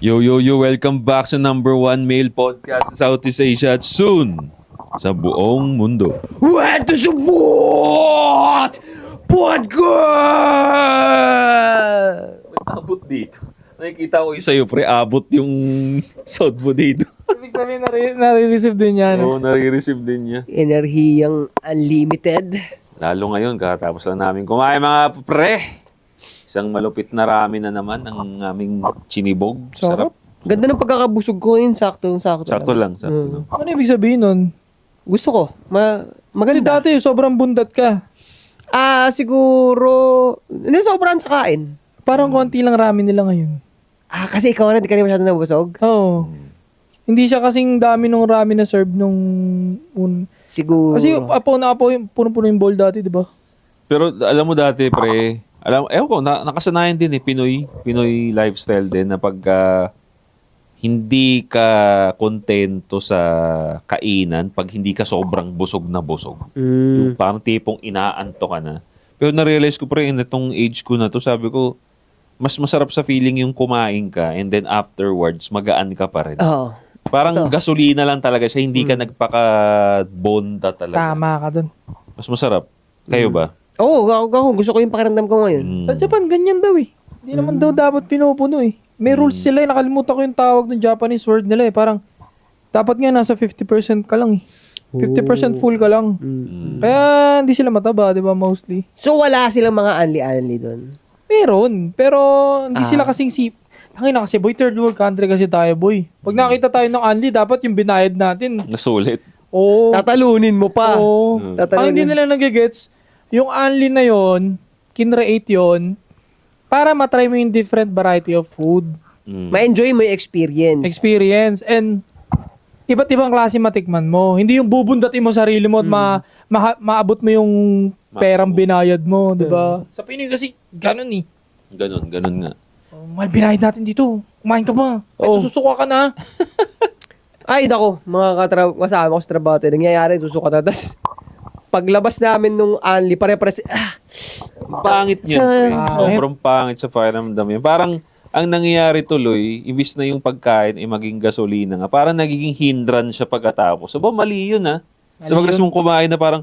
Yo, yo, yo, welcome back sa number 1 male podcast sa Southeast Asia at soon sa buong mundo. Where to support podcast? Abot dito. Nakikita ko yung sa'yo, pre, abot yung sound mo dito. Ibig sabihin, nare-receive din niya. Oo, nare-receive din niya. Enerhiyang unlimited. Lalo ngayon, katapos lang namin kumain mga pre. Isang malupit na ramen na naman ang aming chinibog. Sarap. Ganda ng pagkakabusog ko yun. Sakto. Sakto lang, sakto lang. Ano ibig sabihin nun? Gusto ko. Kasi Maganda. dati, sobrang bundat ka. Siguro, sobrang sa kain. Parang konti lang ramen nila ngayon. Kasi ikaw na, di ka rin masyadong nabusog. Oo. Hindi siya kasing dami nung ramen na serve nung... Siguro. Kasi puno-puno yung bowl dati, di ba? Pero alam mo dati, pre, ewan ko, nakasanayan din Pinoy lifestyle din na pagka hindi ka kontento sa kainan, pag hindi ka sobrang busog na busog. Yung parang tipong inaanto ka na. Pero na-realize ko pre, in itong age ko na to, sabi ko, mas masarap sa feeling yung kumain ka and then afterwards, magaan ka pa rin. Oo. Parang gasolina lang talaga siya, hindi ka nagpaka-bonda talaga. Tama ka dun. Mas masarap. Kayo ba? Oo, ako. Gusto ko yung pakiramdam ko ngayon. Sa Japan, ganyan daw eh. Hindi naman daw dapat pinupuno eh. May rules sila eh. Nakalimutan ko yung tawag ng Japanese word nila eh. Parang, dapat nga nasa 50% ka lang eh. 50% full ka lang. Kaya hindi sila mataba, di ba, mostly? So, wala silang mga unli-unli doon. Meron. Pero, hindi sila kasing Tangina kasi boy, third world country kasi tayo boy. Pag nakita tayo ng unli, dapat yung binayad natin. Nasulit. Oo. Tatalunin mo pa. Oo. Ang hindi nila nagigets, yung unli na yon, kinreate yon, para matry mo yung different variety of food. Ma-enjoy mo yung experience. And iba't ibang klase matikman mo. Hindi yung bubundatin mo sarili mo at maabot mo yung perang binayad mo, di ba? Sa Pinoy kasi, ganun eh. Ganun nga. Mahal binayad natin dito. Kumain ka ba? Ay, susuka ka na. Ay, dako, mga kasama ko sa trabaho, nangyayari, susuka na. Tapos, paglabas namin nung Anli, pare-pare, Pangit niyan. pre. Sobrang pangit sa pakiramdam yan. Parang, ang nangyayari tuloy, ibis na yung pagkain ay maging gasolina nga, parang nagiging hindrance siya pagkatapos. So, mali yun ha. Diba gusto mong kumain na parang,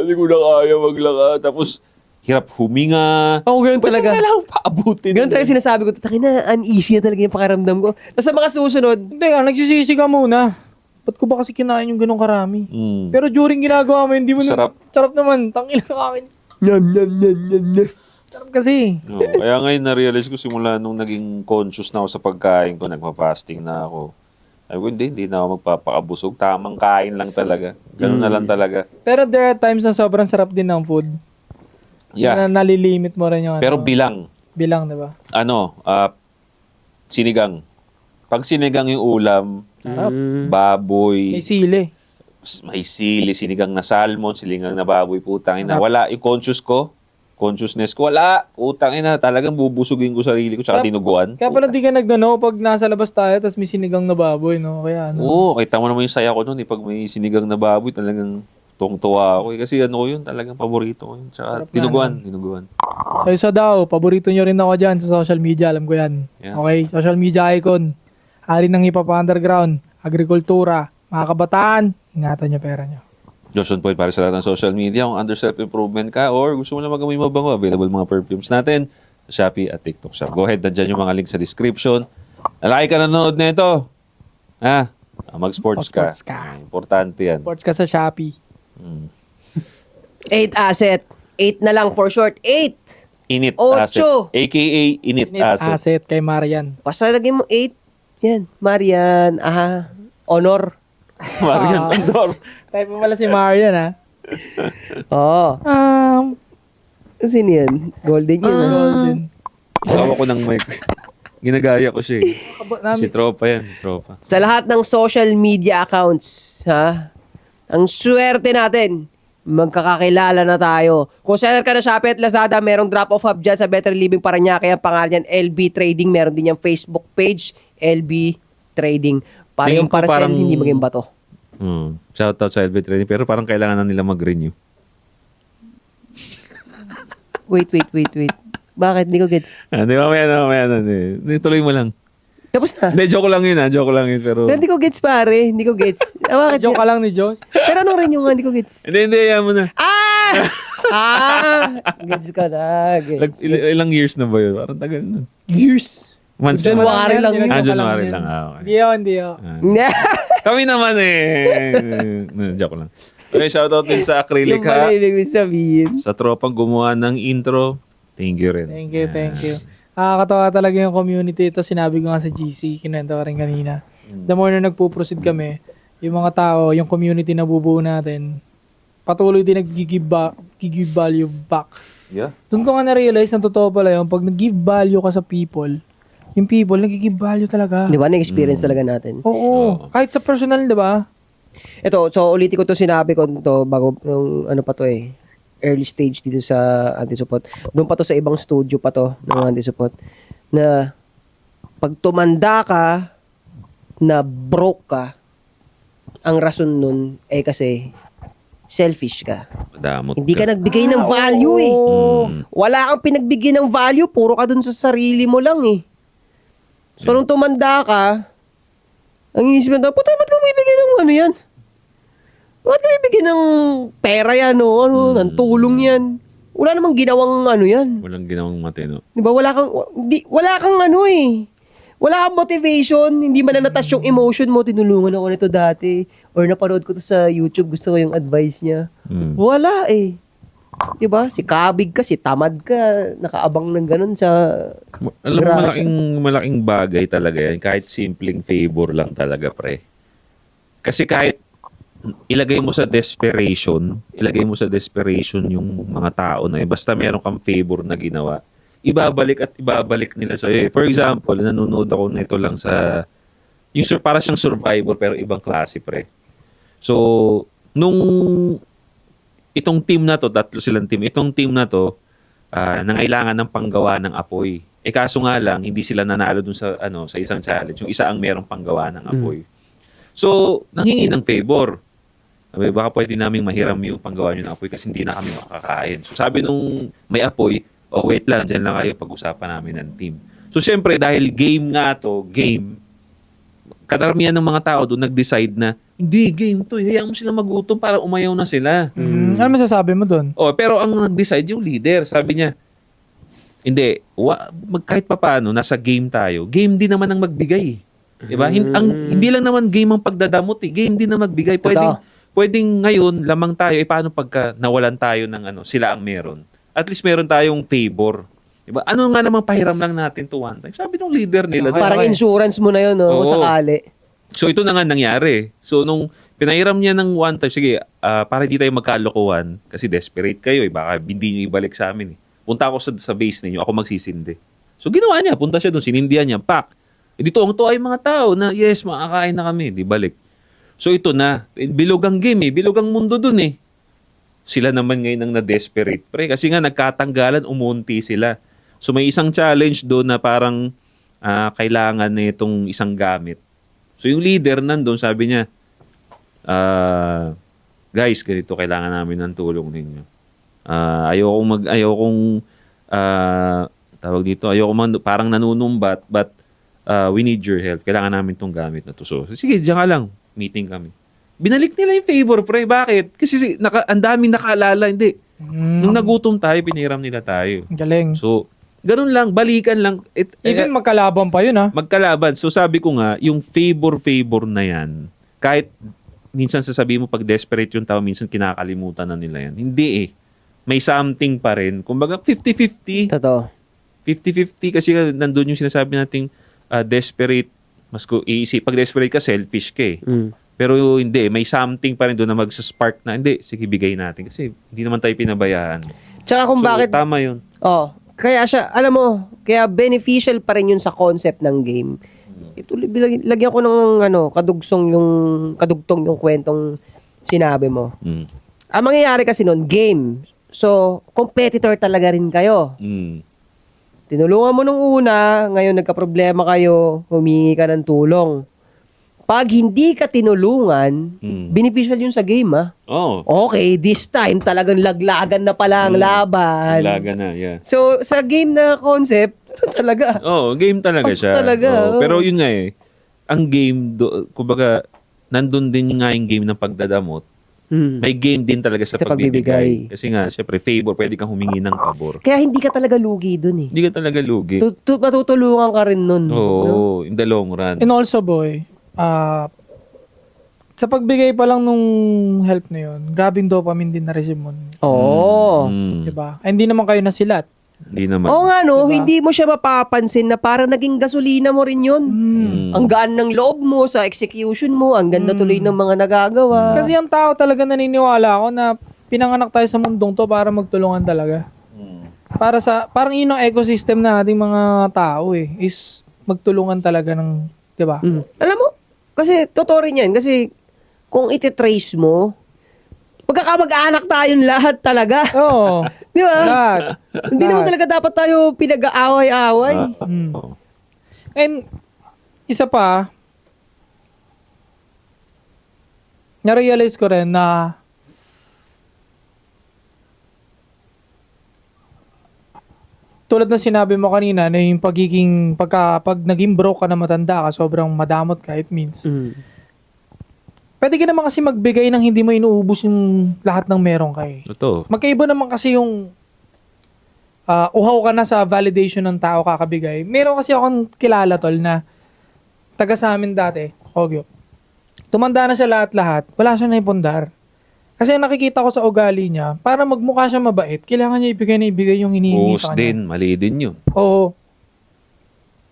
hindi ko na kaya maglakad. Tapos, hirap huminga. Ako ganun talaga. Pwede na lang paabutin. Ganun talaga sinasabi ko, takina, uneasy na talaga yung pakiramdam ko. Tapos sa mga susunod, Hindi ka, nagsisisi ka muna. Ba't ko ba kasi kinain yung ganong karami? Pero during ginagawa mo, hindi mo Sarap. Sarap naman. Tangina ka akin. Nyam. Sarap kasi. Oo, kaya ngayon na-realize ko simula nung naging conscious na ako sa pagkain ko, nagpa-fasting na ako. Sabi ko, hindi na ako magpapakabusog. Tamang kain lang talaga. Ganun na lang talaga. Pero there are times na sobrang sarap din ng food. Yeah. Na nalilimit mo rin yung Pero bilang. bilang, di ba? Sinigang. Pag sinigang yung ulam, baboy, May sili. may sili, sinigang na salmon, sinigang na baboy, putang ina. Wala, yung consciousness ko, wala. Putang ina, talagang bubusugin ko sarili ko, tsaka dinuguan. Kaya pala di ka nagdano pag nasa labas tayo tapos may sinigang na baboy, no? Kaya ano. Oo, kita mo naman yung saya ko noon. Pag may sinigang na baboy, talagang tuwang-tuwa ako. Kasi ano ko yun, talagang paborito ko yun. Tsaka dinuguan. So isa daw, paborito nyo rin ako dyan sa social media, alam ko yan. Yeah. Okay, social media icon. Hari ng hip-hop underground, agrikultura, mga kabataan, ingatan nyo pera nyo. Joshon Point para sa lahat ng social media. Kung under self-improvement ka or gusto mo lang magamoy mabango, available mga perfumes natin sa Shopee at TikTok Shop. Go ahead, nandiyan yung mga link sa description. Nalaki ka nanonood na ito. Mag-sports ka. Mag-sports ka. Importante yan. Sports ka sa Shopee. 8 asset. 8 na lang for short. 8. Init Ocho. asset. AKA Init asset. Asset kay Marian. Basta lagay mo 8. Yan. Marian. Honor. Marian Andor. Type mo pala si Marian, ha? Oo. Sino yan? Golden yun. Golden. Tawa ko ng mic. Ginagaya ko siya eh. Si Tropa yan, si Tropa. Sa lahat ng social media accounts, ang swerte natin, magkakakilala na tayo. Kung seller ka na Shopee at Lazada, merong drop-off hub dyan sa Better Living Parañaque. Ang pangalan yan, LB Trading. Meron din yung Facebook page, LB Trading. Para Tingin yung ko parcel, parang- hindi maging bato. Shoutout sa LB Training. Pero parang kailangan na nila mag-renew. Wait. Bakit? Hindi ko gets. Hindi, mamaya na. Hindi, tuloy mo lang. Tapos na. Hindi, joke lang yun, pero... Pero hindi ko gets, pare. Hindi ko gets. Bakit? Joke ka lang ni Josh. Pero ano rin yung hindi ko gets? Hindi, yan mo na. Gets ko na. Gets. Ilang years na ba yun? Parang tagal na. Years. Months Joke na. January lang yun. January yan. lang. Okay. Hindi ako. Kami naman joke lang. Okay, shoutout din sa Acrylic Yung ha. pala ibig sabihin. Sa tropang gumawa ng intro. Thank you rin. Thank you. Nakakatawa talaga yung community. Ito sinabi ko nga sa GC, kinuwento ko rin kanina. The more na nagpo-proceed kami, yung mga tao, yung community na bubuo natin, patuloy din nag-give value back. Yeah. Doon ko nga na-realize na totoo pala yun, pag nag-give value ka sa people, yung people, nag-give value talaga. Di ba? Na-experience talaga natin. Oo. Kahit sa personal, di ba? Ito, so ulitin ko to, sinabi ko to bago, yung ano pa to early stage dito sa Anti-Support. Doon pa to sa ibang studio pa to ng Anti-Support. Na pag tumanda ka, na broke ka, ang rason nun ay kasi selfish ka. Madamot Hindi ka nagbigay ng value Wala kang pinagbigay ng value, puro ka dun sa sarili mo lang So nung tumanda ka, ang inisip na, puta, ba't ka bibigyan ng ano yan? Ba't ka bibigyan ng pera yan, ng tulong yan? Wala namang ginawang ano yan. Walang ginawang matino. Di ba? Wala kang ano Wala kang motivation, hindi man natas yung emotion mo, tinulungan ako nito dati, or napanood ko to sa YouTube, gusto ko yung advice niya. Wala Di ba? Si kabig ka, si tamad ka, nakaabang ng ganun sa Alam mo, grasya. malaking bagay talaga yan. Kahit simpleng favor lang talaga, pre. Kasi kahit ilagay mo sa desperation yung mga tao na basta meron kang favor na ginawa, ibabalik nila sa'yo. For example, nanonood ako nito lang sa para siyang Survivor pero ibang klase, pre. So, nung itong team na to, tatlo silang team, itong team na to, nangailangan ng panggawa ng apoy. Kaso nga lang, hindi sila nanalo dun sa isang challenge. Yung isa ang merong panggawa ng apoy. So, nanghingi ng favor. Sabi, baka pwede naming mahiram yung panggawa nyo ng apoy kasi hindi na kami makakain. So, sabi nung may apoy, wait lang, dyan lang kayo, pag-usapan namin ng team. So, syempre, dahil game nga to, kadaramihan ng mga tao doon nag-decide na, hindi, game to, hayaan mo sila magutom para umayaw na sila. Ano masasabi mo doon? Pero ang nag-decide yung leader, sabi niya, hindi, kahit papaano, nasa game tayo, game din naman ang magbigay. Diba? Hindi lang naman game ang pagdadamot, game din na magbigay. Pwedeng ngayon, lamang tayo, paano pagka nawalan tayo ng sila ang meron? At least meron tayong favor. Diba? Ano nga namang pahiram lang natin to one time? Sabi ng leader nila. Parang insurance mo na yun, Oo. kung sakali. So ito na nga nangyari. So nung pinahiram niya ng one time, sige, para hindi tayo magkalokohan, kasi desperate kayo, baka hindi niyo ibalik sa amin. Punta ako sa base ninyo, ako magsisindi. So ginawa niya, punta siya doon, sinindihan niya, pak. Dito ang tuwa yung mga tao na, yes, makakain na kami, di balik. So ito na, bilog ang game bilog ang mundo doon Sila naman ngayon ang na-desperate, pre. Kasi nga nagkatanggalan, umunti sila. So may isang challenge doon na parang kailangan na itong isang gamit. So yung leader nandun, sabi niya, guys, ganito kailangan namin ng tulong ninyo. Parang nanunumbat, but we need your help. Kailangan namin tong gamit na to. So, sige, diyan ka lang. Meeting kami. Binalik nila yung favor, pre. Bakit? Kasi ang daming nakaalala. Hindi. Nung nagutom tayo, piniram nila tayo. Galing. So, ganun lang. Balikan lang. Even magkalaban pa yun, Magkalaban. So, sabi ko nga, yung favor na yan, kahit minsan sasabihin mo pag desperate yung tao, minsan kinakalimutan na nila yan. Hindi May something pa rin. Kumbaga, 50-50. Totoo. 50-50 kasi nandun yung sinasabi nating desperate. Pag desperate ka, selfish ka Pero hindi, may something pa rin doon na magsaspark na, hindi, sige, bigay natin. Kasi hindi naman tayo pinabayaan. Tsaka kung bakit... Tama yun. Kaya siya, alam mo, kaya beneficial pa rin yun sa concept ng game. Ito, lagyan ko ng kadugtong yung kwentong sinabi mo. Ang mangyayari kasi nun, game. So, competitor talaga rin kayo. Tinulungan mo nung una, ngayon nagka-problema kayo, humingi ka ng tulong. Pag hindi ka tinulungan, beneficial yun sa game, ah. Oh, Okay, this time talagang laglagan na pala ang laban. laga na, yeah. So, sa game na concept, talaga. Oh, game talaga Pasok siya. talaga, Oo. oh. Pero yun nga ang game, kumbaga, nandun din nga yung game ng pagdadamot. May game din talaga sa, Sa pagbibigay. pagbibigay. Kasi nga, syempre, favor, pwede kang humingi ng pabor. Kaya hindi ka talaga lugi dun, eh. Hindi ka talaga lugi. Matutulungan ka rin nun. Oo, in the long run. And also, boy, sa pagbigay pa lang nung help na yun, grabing dopamine din na-receive mo. Oo. Diba? Ay, hindi naman kayo nasilat. Hindi naman. Oo nga, no? Diba? Hindi mo siya mapapansin na para naging gasolina mo rin yun. Ang gaan ng loob mo sa execution mo, ang ganda tuloy ng mga nagagawa. Kasi ang tao talaga naniniwala ako na pinanganak tayo sa mundong to para magtulungan talaga. Parang yun ang ecosystem na ating mga tao is magtulungan talaga ng, diba? Alam mo, kasi totoo rin yan. Kasi kung ititrace mo, magkakamag-anak tayong lahat talaga. Oo. Di ba? Lahat. Hindi naman talaga dapat tayo pinag-aaway-aaway. Oo. And, isa pa, na-realize ko rin na tulad ng sinabi mo kanina na yung pag naging broke ka na matanda ka, sobrang madamot ka, it means. Pwede ka naman kasi magbigay ng hindi mo inuubos yung lahat ng meron ka eh. Totoo. Magkaiba naman kasi yung uhaw ka na sa validation ng tao kakabigay. Meron kasi akong kilala tol na taga sa amin dati, Kogyo. Tumanda na siya lahat-lahat, wala siya naipundar. Kasi nakikita ko sa ugali niya, para magmukha siya mabait, kailangan niya ibigay yung hinihingi Buhos sa kanya. din, mali din yun. Oo.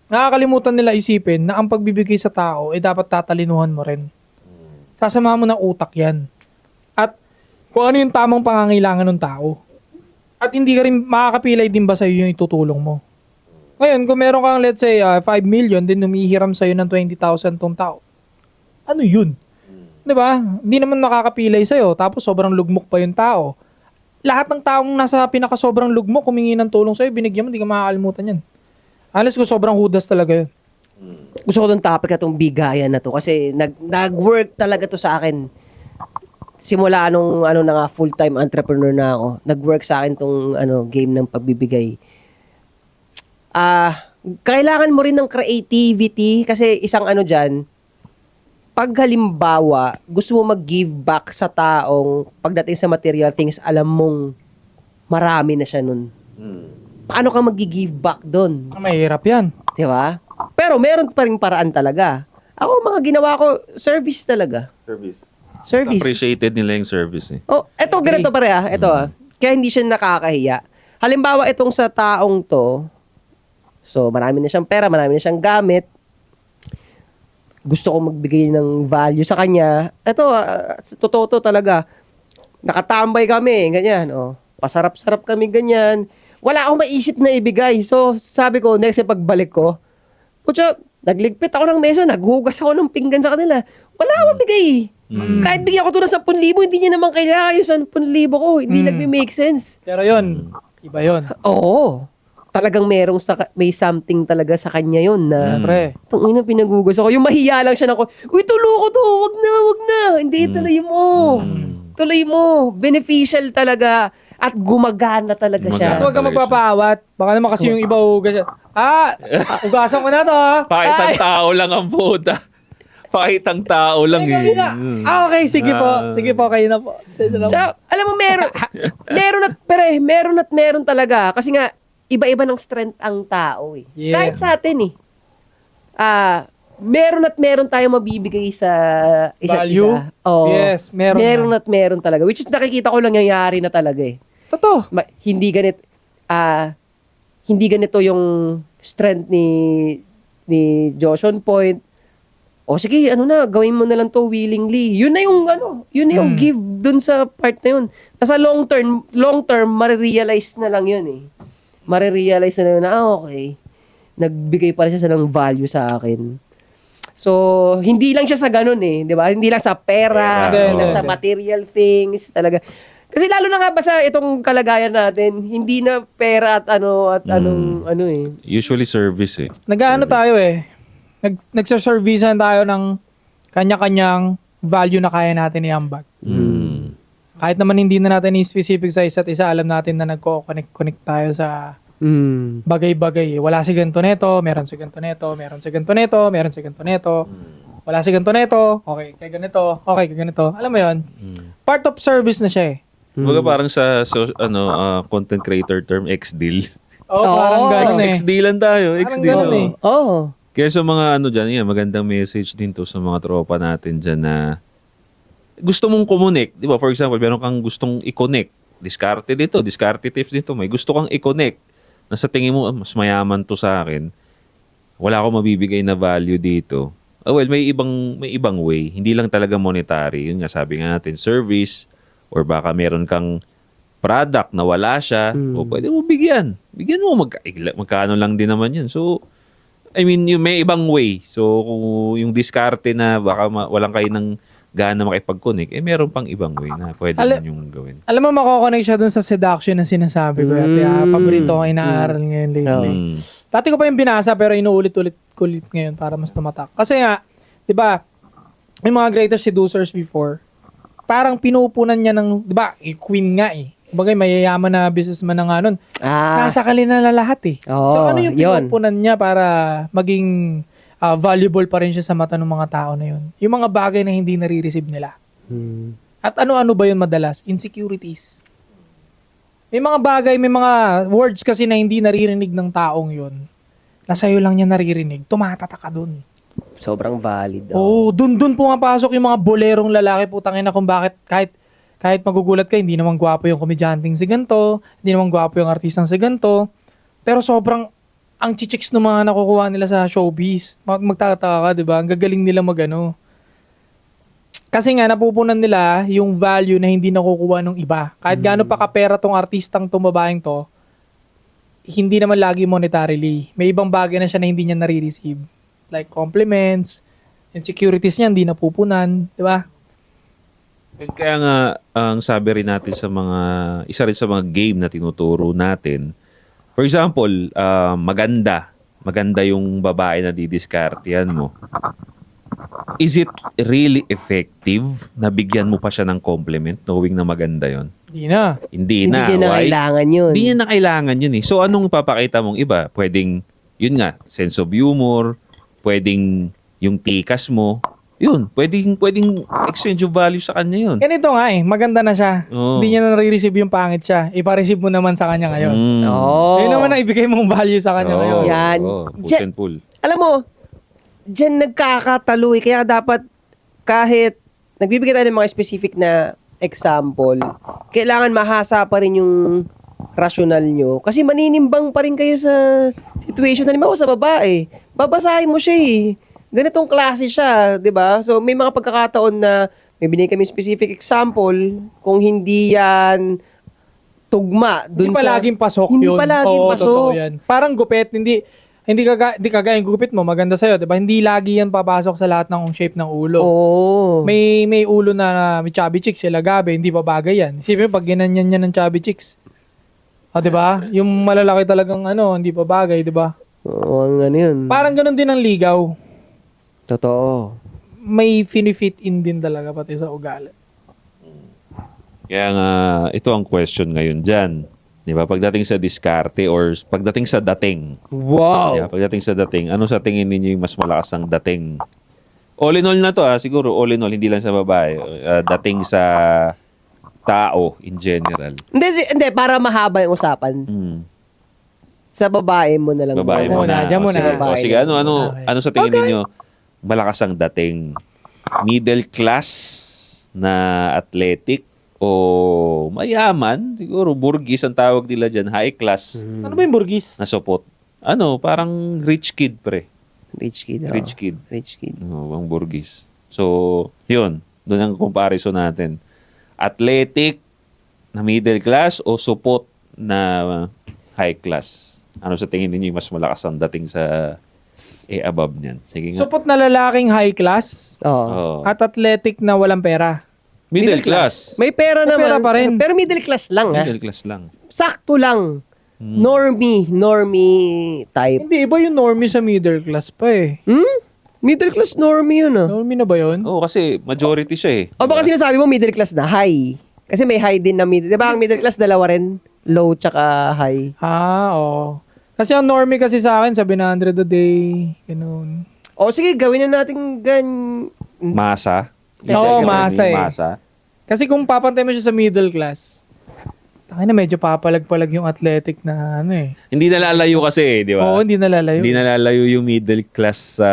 Nakakalimutan nila isipin na ang pagbibigay sa tao ay dapat tatalinuhan mo rin. Sasama mo ng utak yan. At kung ano yung tamang pangangailangan ng tao. At hindi ka rin makakapilay din ba sa'yo yung itutulong mo. Ngayon, kung meron kang let's say 5 million, din humihiram sa'yo ng 20,000 tong tao. Ano yun? Diba? Hindi naman makakapilay sa'yo. Tapos sobrang lugmok pa yung tao. Lahat ng taong nasa pinaka-sobrang lugmok, humingi ng tulong sa'yo, binigyan mo, hindi ka makakalimutan yan. Unless kung sobrang hudas talaga yun. Gusto ko tong topic na tong bigayan na to kasi nag-work talaga to sa akin. Simula nung na nga full-time entrepreneur na ako, nag-work sa akin tong game ng pagbibigay. Kailangan mo rin ng creativity kasi isang diyan, pag halimbawa, gusto mo mag-give back sa taong pagdating sa material things, alam mong marami na siya nun. Paano ka mag-give back doon? Mahirap yan. Di ba? Pero meron pa rin paraan talaga. Ako, mga ginawa ko, service talaga. Service. Appreciated nila yung service eh. Oh, eto, ganito pare Ito Kaya hindi siya nakakahiya. Halimbawa, itong sa taong to, so marami na siyang pera, marami na siyang gamit, gusto ko magbigay ng value sa kanya. Ito, totoo to talaga. Nakatambay kami, ganyan. Oh. Pasarap-sarap kami, ganyan. Wala akong maisip na ibigay. So, sabi ko, next pagbalik ko, putya, nagligpit ako ng mesa, naghugas ako ng pinggan sa kanila. Wala akong bigay. Kahit bigyan ko to ng 10,000, hindi niya naman kailangan yung 10,000 ko. Hindi nagme-make sense. Pero yun, iba yun. Oo. Talagang may something talaga sa kanya yun na Siyempre. itong ina pinagugas ako. Yung mahiya lang siya na ko, uy, tulo ko to, wag na. Hindi, tuloy mo. Tuloy mo. Beneficial talaga. At gumagana talaga siya. Huwag ka magpapaawat. Baka naman kasi yung iba hugas siya. Ugasan ko na to ha. Pakitang tao lang ang puta. Pakitang tao lang eh. Okay, sige po. Sige po, kayo na po. Tsaka, alam mo, meron talaga. Kasi nga, iba-iba ng strength ang tao eh. Yeah. Kahit sa atin eh. Meron tayong mabibigay sa isa't Value? isa. Oo. Yes, meron talaga. Which is nakikita ko lang nangyayari na talaga eh. Totoo. Hindi ganito yung strength ni Joshon Point. O sige, gawin mo na lang to willingly. Yun na yung give dun sa part na yun. Nasa long term, marirealize na lang yun eh. Marirealize na yun na, okay. Nagbigay pa rin siya ng value sa akin. So, hindi lang siya sa ganun eh. Di ba? Hindi lang sa pera, hindi lang sa material things. Talaga. Kasi lalo na nga ba sa itong kalagayan natin, hindi na pera at anong eh. Usually service eh. Nag-ano tayo eh. Nagsaservicean tayo ng Kanya-kanyang value na kaya natin i-ambag. Kahit naman hindi na natin i-specific sa isa't isa, alam natin na nagko-connect tayo sa bagay-bagay. Wala si ganito neto, meron si ganito neto, meron si ganito neto, meron si ganito neto. Wala si ganito neto, okay, kay ganito, okay, kay ganito. Alam mo yon? Part of service na siya eh. Kumbaga parang sa content creator term, X-deal. Parang gano'n eh. X-dealan tayo. Parang X-deal. ganun eh. Oh. Kaya sa mga dyan, magandang message din to sa mga tropa natin dyan na gusto mong connect. Di ba? For example, meron kang gustong i-connect. Diskarte dito, diskarte tips dito. May gusto kang i-connect na sa tingin mo, mas mayaman to sa akin. Wala akong mabibigay na value dito. Well, may ibang way. Hindi lang talaga monetary. Yun nga, sabi nga natin, service or baka meron kang product na wala siya, o pwede mo bigyan. Bigyan mo, magkano lang din naman yun. So, I mean, may ibang way. So, kung yung diskarte na baka walang kayo ng gana makipag-connect, meron pang ibang way na pwede yung gawin. Alam mo, makokonek siya dun sa seduction na sinasabi ko. Paborito ko inaaral ngayon lately. Dati ko pa yung binasa pero inuulit-ulit ngayon para mas tumatak. Kasi nga, di ba, yung mga greatest seducers before, parang pinupunan niya ng, di ba, queen nga eh. Bagay, mayayaman na businessman na nga nun. Nasa kanila na lahat eh. So ano yung pinupunan niya para maging valuable pa rin siya sa mata ng mga tao na yun? Yung mga bagay na hindi nare-receive nila. At ano-ano ba yun madalas? Insecurities. May mga bagay, may mga words kasi na hindi naririnig ng taong yun. Na sa'yo lang niya naririnig. Tumatatak ka dun. Sobrang valid. Dun pumapasok yung mga bolerong lalaki. Putangin na kung bakit kahit magugulat ka, hindi naman gwapo yung komedyanteng si ganito, hindi naman gwapo yung artistang si ganito, pero sobrang ang chichiks ng mga nakukuha nila sa showbiz. Magtataka ka, di ba? Ang gagaling nila magano. Kasi nga, napupunan nila yung value na hindi nakukuha ng iba. Kahit gaano pa kapera tong artistang tong babaeng to, hindi naman lagi monetarily. May ibang bagay na siya na hindi niya nare-receive. Like compliments, insecurities niya, hindi napupunan, di ba? Kaya nga, ang sabi rin natin sa isa rin sa mga game na tinuturo natin, for example, maganda yung babae na didiskartehan mo. Is it really effective na bigyan mo pa siya ng compliment knowing na maganda yon? Hindi na. Hindi Hindi na. niya na Why? kailangan yun. Hindi niya na kailangan yun eh. So anong papakita mong iba? Pwedeng, yun nga, sense of humor, pwedeng yung tikas mo, yun, pwedeng exchange of value sa kanya yun. Ganito nga eh, maganda na siya. Hindi niya na nare-receive yung pangit siya. Ipa-receive mo naman sa kanya ngayon. Yun naman ang ibigay mong value sa kanya ngayon. Yan. Push and pull. Alam mo, dyan nagkakatalo eh. Kaya dapat kahit nagbibigay tayo ng mga specific na example, kailangan mahasa pa rin yung rational nyo. Kasi maninimbang pa rin kayo sa situation. Halimbawa sa babae, babasahin mo siya eh. Ganitong klase siya, 'di ba? So may mga pagkakataon na may binigay kami specific example kung hindi yan tugma dun Hindi pa laging pasok yun. Hindi pa laging pasok. Totoo yan. Parang gupit, hindi kagaya yung gupit mo, maganda sa'yo, 'di ba? Hindi lagi yan papasok sa lahat ng shape ng ulo. Oo. May ulo na may chubby chicks, sila gabi, hindi pa bagay yan. Isipin mo, pag ginanyan niya ng chubby chicks, 'di ba? Yung malalaki talagang hindi pa bagay, 'di ba? Oo, ang ano yun. Parang ganun din ang ligaw. Totoo. May fit in din talaga pati sa ugali. Kaya nga, ito ang question ngayon dyan. Di ba? Pagdating sa diskarte or pagdating sa dating. Wow! Yeah, pagdating sa dating, ano sa tingin ninyo yung mas malakas ang dating? All in all na to siguro all in all, hindi lang sa babae. Dating sa tao in general. Hindi, para mahaba yung usapan. Sa babae mo na lang. Babae mo na. Diyan muna. Sige, ano sa tingin ninyo malakas ang dating? Middle class na athletic o mayaman? Siguro burgis ang tawag nila dyan. High class Ano ba yung burgis? na support. Parang rich kid pre. Rich kid. Rich kid. Rich kid. Ang burgis. So, yun. Doon ang comparison natin. Athletic na middle class o support na high class? Ano sa tingin ninyo mas malakas ang dating sa above niyan? Sige nga. Supot na lalaking high class Oh. at athletic na walang pera. Middle class. May pera May naman. pera pa rin. Pero middle class lang ha. Middle class lang. Sakto lang. Normie type. Hindi, iba yung normie sa middle class pa eh. Middle class normie yun, ah. Normie na ba yun? Oo, kasi majority siya eh. O baka sinasabi mo middle class na high. Kasi may high din na middle. Di ba ang middle class dalawa rin? Low tsaka high. Oo. Kasi ang normie kasi sa akin, 700 a day. Ganun. O sige, gawin na natin Masa. Oo, masa eh. Masa. Kasi kung papantay mo siya sa middle class, tayo na medyo papalag-palag yung athletic na ano eh. Hindi nalalayo kasi, di ba? Oo, hindi nalalayo. Hindi nalalayo yung middle class sa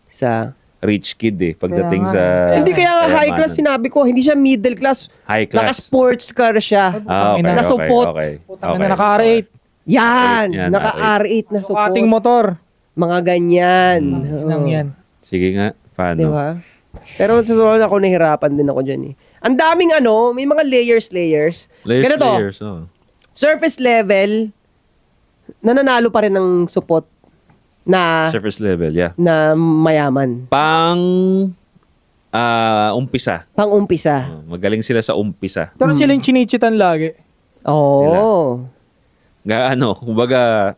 sa... rich kid eh. Pagdating Kaya sa... Hindi kaya nga high kayamanan. class sinabi ko, hindi siya middle class. High class. Naka-sports car siya. Ah, okay, Nasupot. okay. Putang ina, naka-R8. Yan, Yan, naka-R8 na support. Ating motor. Mga ganyan. Inang yan. Sige nga. Paano? Di ba? Pero sa totoo ako, nahirapan din ako dyan eh. Ang daming may mga layers. Layers, Ganito, layers. Oh. surface level, nananalo pa rin ng support na Surface level, yeah. na mayaman. Umpisa. Pang-umpisa. Magaling sila sa umpisa. Pero sila yung chinichitan lagi. Oo. Kumbaga,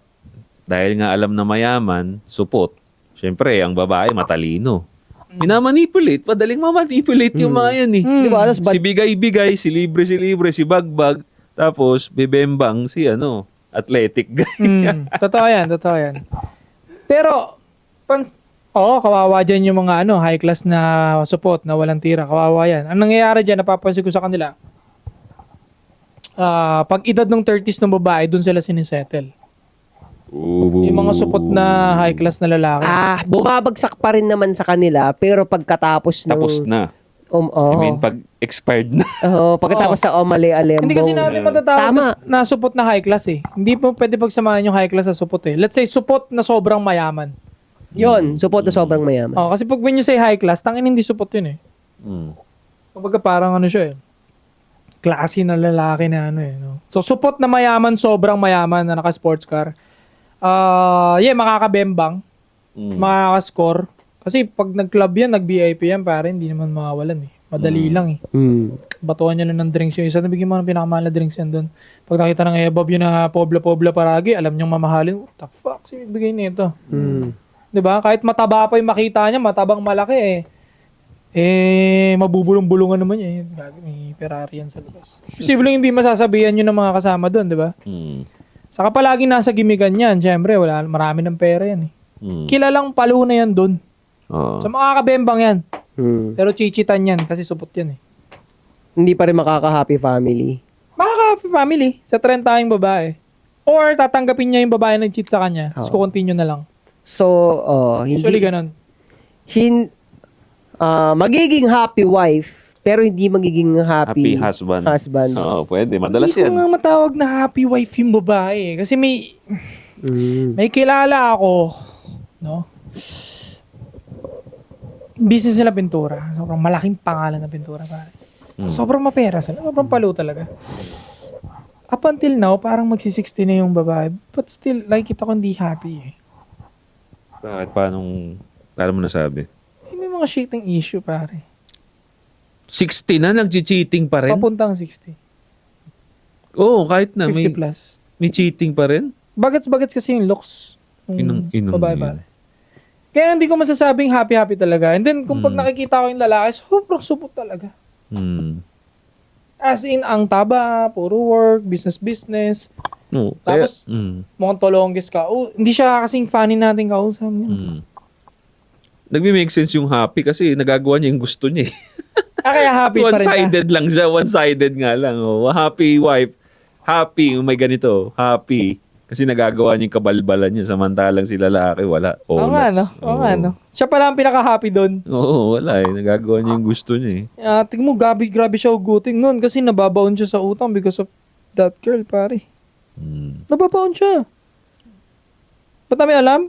dahil nga alam na mayaman, supot. Siyempre, ang babae matalino. Minamanipulate, madaling mamanipulate yung mga yan eh. Di ba? Tapos Si bigay-bigay, si libre, si bagbag. Tapos, bibembang si athletic guy. Totoo yan. Pero, kawawa dyan yung mga high class na support na walang tira. Kawawa yan. Ang nangyayari dyan, napapansin ko sa kanila, pag edad ng 30s ng babae, dun sila sinisettle. Yung mga support na high class na lalaki. Bumabagsak pa rin naman sa kanila, pero pagkatapos ng... Tapos na. I mean, pag expired na. Pagkatapos sa mali-alembong. Hindi kasi natin matatawag Tama. na support na high class eh. Hindi po pwede pagsamahan yung high class sa support eh. Let's say support na sobrang mayaman. Yun, support na sobrang mayaman. Kasi pag when you say high class, tangin hindi support yun eh. Kumbaga parang siya eh. Classy na lalaki na no. So support na mayaman, sobrang mayaman na naka-sports car. Makakabembang. Makaka-score. Kasi pag nag-club yan, nag-VIP yan, pare, hindi naman makawalan eh. Madali lang eh. Batuan niya lang ng drinks yung isa. Nabigyan mo ng pinakamahal na drinks yan doon. Pag nakita ng ebab yun na pobla-pobla paragi, alam niyang mamahalin. What the fuck? Sino bigay nito? Diba? Kahit mataba pa yung makita niya, matabang malaki mabubulong-bulungan naman niya. May Ferrari yan sa labas. Posibleng hindi masasabihan yun ng mga kasama doon, diba? Saka palagi nasa gimigan yan. Siyempre, marami ng pera yan eh. Kilalang palo na yan doon. So makakabembang yan. Pero chichitan yan kasi supot yan eh. Hindi pa rin makaka-happy family. Makaka-happy family sa 30 tayong babae. Or tatanggapin niya yung babae na nag-cheat sa kanya. Tapos continue na lang. So, Usually ganun. Magiging happy wife, pero hindi magiging happy husband. Oo, pwede. Madalas Hindi ko yan. nga matawag na happy wife yung babae. Kasi may kilala ako, no? Business nila pintura. Sobrang malaking pangalan na pintura, pare. So, sobrang mapera sila. Sobrang palo talaga. Up until now, parang magsi-60 na yung babae. But still, kita ko hindi happy eh. Bakit? Paano mo nasabi? May mga cheating issue, pare. 60 na, nag-cheating pa rin? Papuntang 60. Oo, kahit na. 50 plus. May cheating pa rin? Bagets kasi yung looks. Inong Babae, yun. pare. Kaya hindi ko masasabing happy-happy talaga. And then, kung pag nakikita ko yung lalaki, sobrang supot talaga. As in, ang taba, puro work, business. No, Tapos, mukhang tolongges ka. Hindi siya kasing funny natin kausap niya. Nagme-make sense yung happy kasi nagagawa niya yung gusto niya eh. Kaya happy pa rin ka. One-sided lang siya. One-sided nga lang. Happy wife. Happy. May ganito. Happy. Kasi nagagawa niya yung kabalbalan niya. Samantalang si lalaki, wala. Oo nga, no? Oo nga, no? Siya pala ang pinaka-happy doon. Oo, wala eh. Nagagawa niya yung gusto niya eh. Tingnan mo, grabe siya uguting noon kasi nababaon siya sa utang because of that girl, pare. Nababaon siya. Ba't namin alam?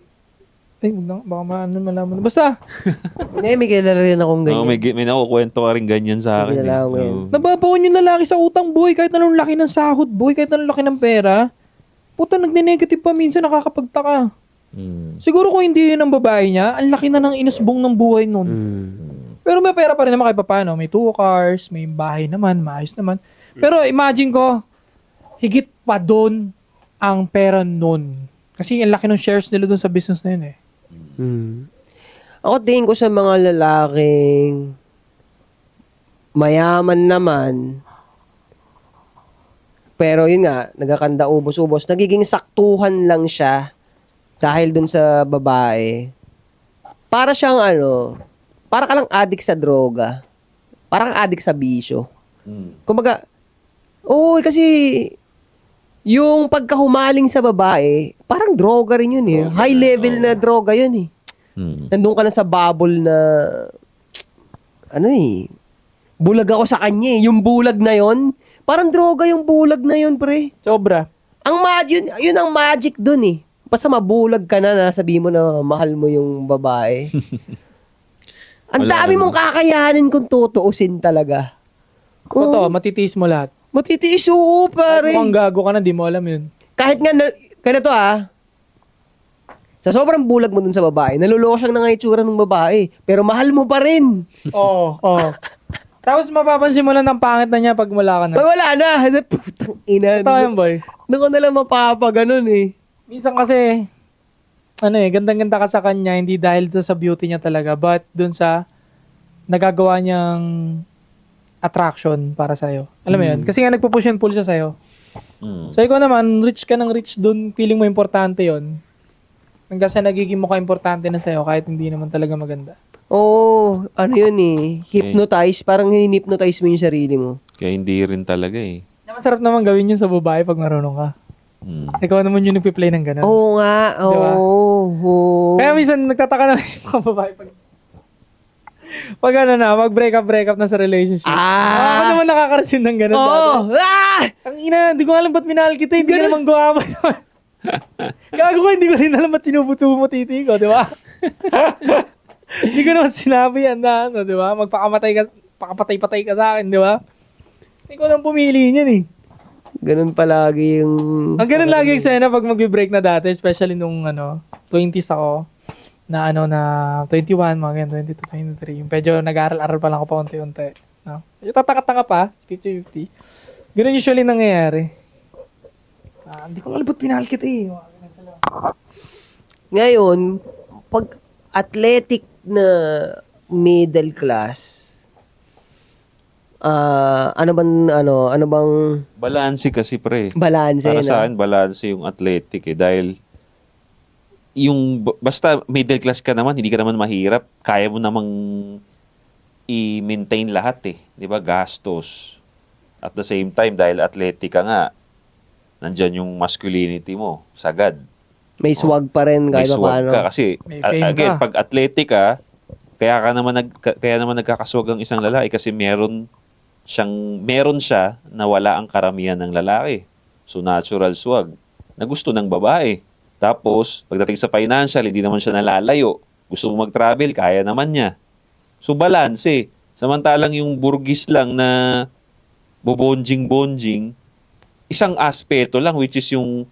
Ay, baka malaman. Basta, May kilala rin akong ganyan. May nakukwento ka rin ganyan sa akin. Kilala ko yan. nababaon yung lalaki sa utang, boy. Kahit anong laki ng sahod, boy. Kahit anong laki ng pera. Puta, nagne-negative pa minsan, nakakapagtaka. Siguro kung hindi yun ang babae niya, ang laki na ng inusbong ng buhay nun. Pero may pera pa rin naman kahit paano. May 2 cars, may bahay naman, maayos naman. Pero imagine ko, higit pa doon ang pera nun. Kasi ang laki ng shares nila doon sa business na yun eh. Ako tingin ko sa mga lalaking mayaman naman, pero yun nga, nagkakanda ubos-ubos, nagiging saktuhan lang siya dahil dun sa babae. Para siyang para ka lang addict sa droga. Parang addict sa bisyo. Kumbaga, kasi yung pagkahumaling sa babae, parang droga rin yun eh. High level na droga yun eh. Nandun ka na sa bubble na, bulag ako sa kanya eh. Yung bulag na yun, parang droga yung bulag na yun, pre. Sobra. Yun ang magic dun eh. Basta mabulag ka na, sabihin mo na mahal mo yung babae. Ang Wala dami naman. mong kakayanin kung tutuusin talaga. Totoo, matitiis mo lahat. Matitiis oo, pare. Mukhang gago ka na, di mo alam yun. Kahit nga, ganito sa sobrang bulag mo dun sa babae, naluloko siyang nangayitsura ng babae, pero mahal mo pa rin. Oo. Tapos mapapansin mo lang ng pangit na niya pag wala ka na. Pag wala na, kasi putang ina. Totoo yun, boy. Doon ko nalang mapapaganon eh. Minsan kasi, gandang-ganda ka sa kanya, hindi dahil to sa beauty niya talaga, but dun sa nagagawa niyang attraction para sa'yo. Alam mo yun? Kasi nga nagpo-push and pull siya sa'yo. So ikaw naman, rich ka ng rich dun, feeling mo importante yon. Hanggang sa nagiging mukha importante na sa'yo kahit hindi naman talaga maganda. Oo, yun eh. Hypnotize, parang hinipnotize mo yung sarili mo. Kaya hindi rin talaga eh. Masarap naman gawin yun sa babae pag marunong ka. Ikaw naman yung nagpi-play ng ganun. Oo nga, Diba? oo. Kaya minsan nagtataka na yung mga babae pag mag-break up na sa relationship. Ako naman nakaka-receive ng ganun. Oo! Ang ina, hindi ko alam ba't minahal kita, hindi ka naman guwapo. Gago ko, hindi ko rin alam ba't sinubuto mo titi ko, di ba? Hindi ko naman sinabi yan na, di ba? Pakapatay-patay ka sa akin, di ba? Hindi ko lang pumili niyan eh. Ganun palagi yung... Ang ganun lagi eksena pag mag-break na dati, especially nung 20s ako, na 21, mga ganyan, 22, 23. Yung medyo nag-aaral-aral pa lang ako pa unti-unti. No? Yung tataka-taka pa, 50-50. Ganun usually nangyayari. Hindi ko alam ba't pinahal kita eh. Ngayon, pag athletic na middle class, ano bang Balanse kasi pre. balance Para sa na? akin, balanse yung athletic eh. Dahil basta middle class ka naman, hindi ka naman mahirap. Kaya mo namang i-maintain lahat eh. Di ba? Gastos. At the same time, dahil athletic ka nga, nandyan yung masculinity mo. Sagad. May swag pa rin May kahit swag paano. ka. Kasi, May fame again, ka. pag athletic ka, kaya naman nagkakaswag ang isang lalaki kasi meron siya na wala ang karamihan ng lalaki. So, natural swag na gusto ng babae. Tapos, pagdating sa financial, hindi naman siya nalalayo. Gusto mo mag-travel, kaya naman niya. So, balance eh. Samantalang yung burgis lang na bobonjing-bonjing, isang aspeto lang, which is yung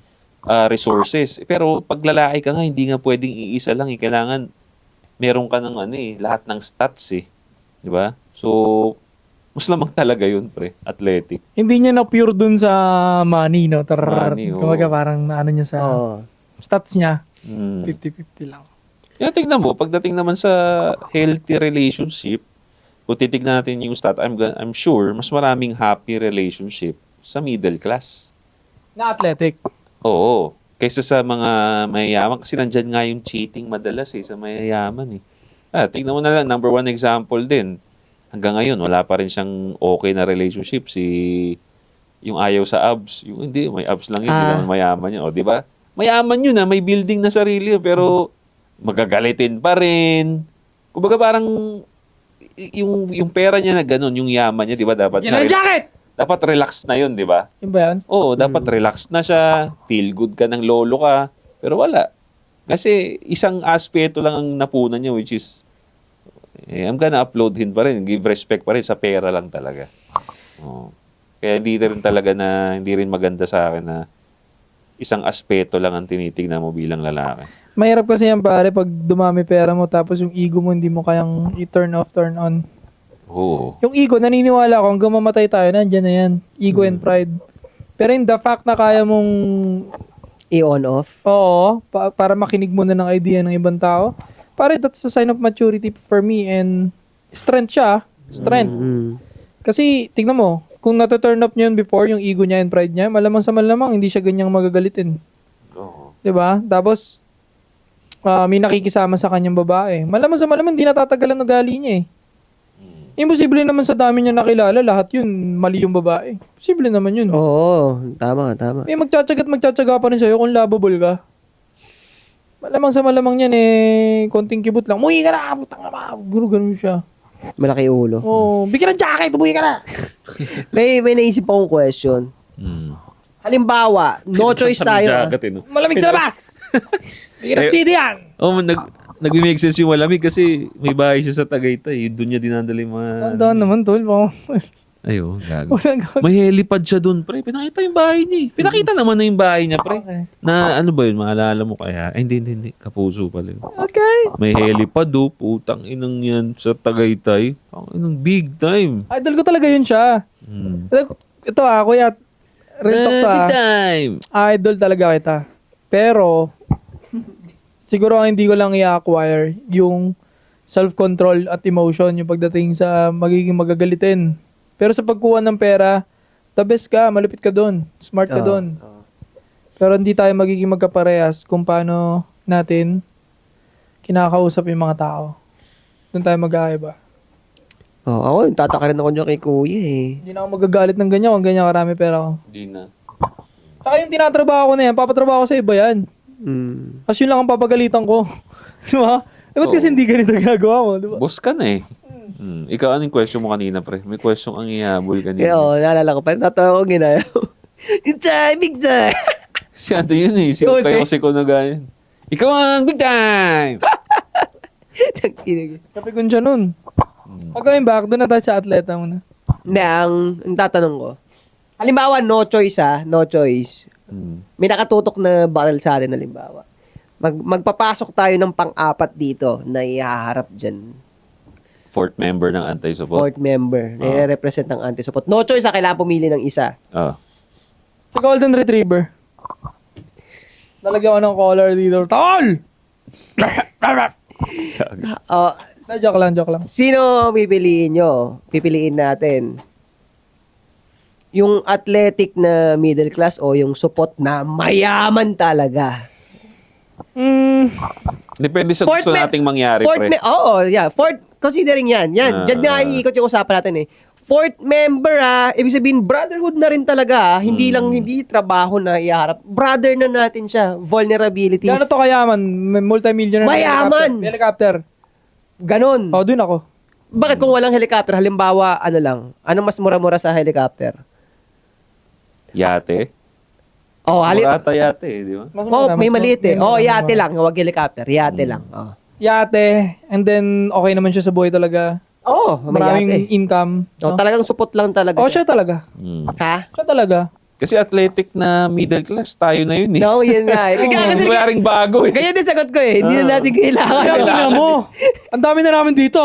resources. Pero pag lalaki ka nga, hindi nga pwedeng iisa lang. Kailangan meron ka ng lahat ng stats eh. Di ba? So, mas lamang talaga yun, pre. Athletic. Hindi niya na pure dun sa money, no? Money, oo. Kumbaga parang niya sa Oo. stats niya. Mm. 50-50 lang. Kaya tignan mo, pagdating naman sa healthy relationship, kung titignan natin yung stat, I'm sure, mas maraming happy relationship sa middle class. Na athletic. Oo. Kaysa sa mga mayayaman. Kasi nandyan nga yung cheating madalas sa mayayaman eh. Tignan mo na lang, number one example din. Hanggang ngayon, wala pa rin siyang okay na relationship. Yung ayaw sa abs. Yung hindi, may abs lang yun. Hindi naman mayaman yun. O, di ba? Mayaman yun may building na sarili. Pero magagalitin pa rin. Kumbaga parang yung pera niya na ganun, yung yaman niya, di ba? Dapat Yan ang jacket! dapat relax na yun, di ba? Yun ba yan? Oo, dapat relax na siya, feel good ka ng lolo ka, pero wala. Kasi isang aspeto lang ang napunan niya, which is, I'm gonna upload him pa rin, give respect pa rin, sa pera lang talaga. Oo. Kaya hindi rin maganda sa akin na isang aspeto lang ang tinitingnan mo bilang lalaki. Mahirap kasi yan pare pag dumami pera mo tapos yung ego mo hindi mo kayang i-turn off, turn on. Oo. Yung ego, naniniwala ko hanggang mamatay tayo, nandyan na yan. Ego and pride. Pero in the fact na kaya mong I-on off. para makinig mo na ng idea ng ibang tao, pare, that's a sign of maturity for me and strength siya. Strength. Kasi, tingnan mo, kung nata-turn up niya yun before, yung ego niya and pride niya, malamang sa malamang, hindi siya ganyang magagalitin. Oo. Diba? Tapos, may nakikisama sa kanyang babae. Malamang sa malamang, hindi natatagalan ng ugali niya eh. Imposible naman sa dami niya nakilala, lahat yun, mali yung babae. Posible naman yun. Oo, tama. May magtsatsaga pa rin sa'yo kung lovable ka. Malamang sa malamang yan eh, konting kibot lang. Umuwi ka na! Putang na ba? Ganun siya. Malaki ulo. Oh, bigyan ng jacket, umuwi ka na! May naisip akong question. Mm. Halimbawa, no choice tayo. Jacket, eh, no? Malamig sa labas! Bigyan ng CD yan! Oh, nag-make sense yung malamig kasi may bahay siya sa Tagaytay. Doon niya dinadala yung mga... Tandaan naman, tol. Ayo, gago. Walang gagawin. May helipad siya doon, pre. Pinakita yung bahay niya. Pinakita naman na yung bahay niya, pre. Okay. Na ano ba yun, maalala mo kaya? Ay, hindi. Kapuso pala yun. Okay. May helipad, oh. Putang inang yan sa Tagaytay. Ang inang big time. Idol ko talaga yun siya. Ito kuya. Real talk to Big time. Idol talaga kita. Pero, siguro ang hindi ko lang i-acquire yung self-control at emotion yung pagdating sa magiging magagalitin. Pero sa pagkuha ng pera, the best ka, malupit ka doon, smart ka doon. Pero hindi tayo magiging magkaparehas kung paano natin kinakausap yung mga tao. Doon tayo mag-aaiba. Ako, tataka rin ako niya kay kuya eh. Hindi na ako magagalit ng ganyan kung ganyan karami pera ko. Hindi na. Saka yung tinatrabaho ko na yan, papatrabaho ko sa iba yan. Kasi yun lang ang papagalitan ko. Di ba? Ba't kasi hindi ganito ginagawa mo? Di ba? Boss ka na eh. Ikaw, anong question mo kanina, pre? May question ang ihabol kanina. Naalala ko pa. Tatawa ko ginaya. Big time! Si ano yun eh. Si Oo, Otay kasi ko na ganyan. Ikaw ang big time! Kape ko siya nun. Pag-going back, doon na tayo sa atleta muna. Hindi, ang tatanong ko. Halimbawa, no choice no choice. May nakatutok na barrel sa atin, halimbawa. Magpapasok tayo ng pang-apat dito na ihaharap dyan. Fourth member ng anti-support. Fourth member. Nire-represent ng anti-support. No choice kailangan pumili ng isa. Sa Golden Retriever. Lalagyan ko ng collar dito. Tol! Joke lang. Sino pipiliin nyo? Pipiliin natin. Yung athletic na middle class o yung support na mayaman talaga? Depende sa gusto nating mangyari, pre. Fourth, considering yan. Diyan na iikot yung usapan natin eh. Fourth member ibig sabihin brotherhood na rin talaga hindi trabaho na iharap. Brother na natin siya. Vulnerabilities. Gano'n to kayaman? Multi-millionaire. Mayaman! Helicopter. Ganon. Doon ako. Bakit kung walang helicopter, halimbawa, anong mas mura-mura sa helicopter? Yate. Murata yate, di ba? May maliit eh. Yate lang. Huwag helicopter. Yate lang. Yate. And then, okay naman siya sa buhay talaga. May Maraming yate. Income. Talagang support lang talaga Siya talaga. Ha? Siya talaga. Kasi athletic na middle class, tayo na yun eh. No, yun nga. Kasi wala ring bago eh. Ganyan din sagot ko eh. Hindi na natin kailangan. Kaya mo. Ang dami na namin dito.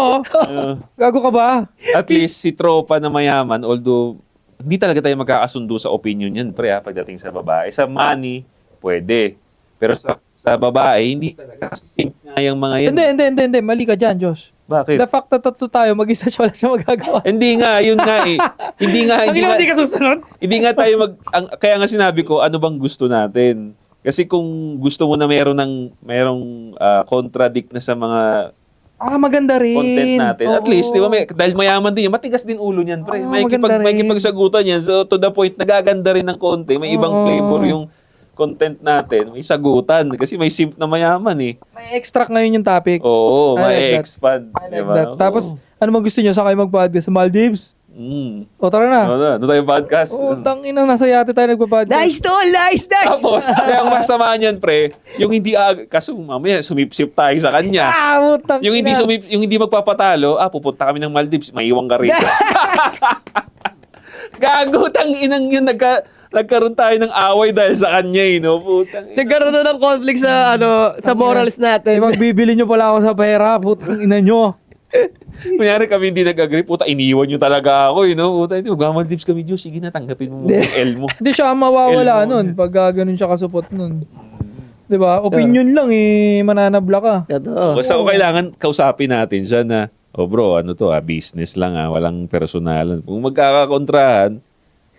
Gago ka ba? At least si tropa na mayaman, although hindi talaga tayo magkakasundo sa opinion yan, pre, pagdating sa babae. Sa money, pwede. Pero sa babae, hindi talaga. Kasi same nga yung mga yan. Hindi. Mali ka dyan, Josh. Bakit? The fact na tatlo tayo, mag-isa siya, wala siya magagawa. Hindi nga, yun nga eh. Hindi ka susunod? Hindi nga tayo kaya nga sinabi ko, ano bang gusto natin? Kasi kung gusto mo na merong contradict na sa mga maganda rin. content natin. At least, di ba, dahil mayaman din yan, matigas din ulo niyan, pre. May kipagsagutan yan. So, to the point, nagaganda rin ng konti. May ibang flavor yung content natin. May sagutan. Kasi may simp na mayaman eh. May extract ngayon yung topic. Oo, I like may that. expand. I like that. Tapos, ano bang gusto nyo? Saan kayo mag-podcast? Sa Maldives? Tara na. Ano tayo podcast? Tangina, nasa yate tayo nagpa-podcast. Nice tol! Nice! Tapos, kaya ang masama niyan, pre, yung hindi kaso mamaya sumipsip tayo sa kanya. Yung hindi magpapatalo, pupunta kami ng Maldives, maiwang ka rin. Gago, inang yun, nagkaroon tayo ng away dahil sa kanya, no? Putang ina. Nagkaroon na ng conflict sa sa morals natin. Magbibili nyo pala ako sa pera. Putang ina nyo. Kunyari kami hindi nag-agree, puta, iniwan nyo talaga ako, no? Puta, hindi, mag-Maldives kami, Diyos, sige na, tanggapin mo yung L mo. Hindi siya mawawala nun pag ganun siya kasupot nun. 'Di ba? Opinion lang mananabla ka. Totoo. Basta kung kailangan kausapin natin siya na, bro, ano to business lang walang personalan. Kung magkakakontrahan,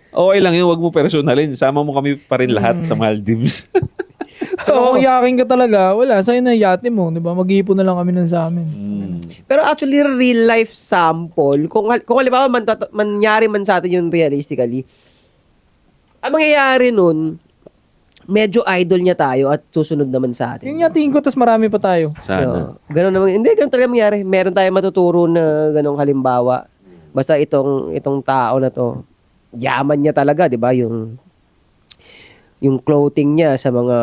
okay lang yun, wag mo personalin. Sama mo kami pa rin lahat sa Maldives. Pero kung yaking ka talaga, wala, sa'yo na yate mo, 'di ba? Mag-iipon na lang kami ng sa amin. Pero actually, real life sample, kung halimbawa mangyari man sa atin yun realistically, ang mangyayari nun, medyo idol niya tayo at susunod naman sa atin. Yun nga tingin ko, tas marami pa tayo. Sana. Ganun naman. Hindi, ganun talaga mangyari. Meron tayong matuturo na ganung halimbawa. Basta itong tao na to, yaman niya talaga, di ba? Yung clothing niya sa mga,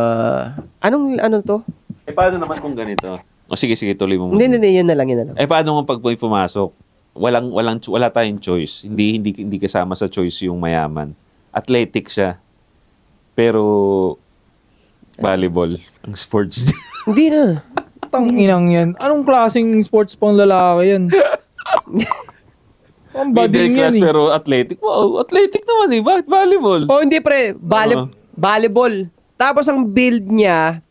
ano to? Paano naman kung ganito? Sige, tuloy mo muna. Hindi, yun na lang. Paano kung pag may pumasok, wala tayong choice. Hindi kasama sa choice yung mayaman. Athletic siya. Pero volleyball ang sports niya. Hindi na. Tanginang yan. Anong klaseng sports pang lalaki yan? Ang Middle bading yan class pero athletic. Wow, athletic naman Bakit volleyball? Oh, hindi pre. Volleyball. Tapos ang build niya,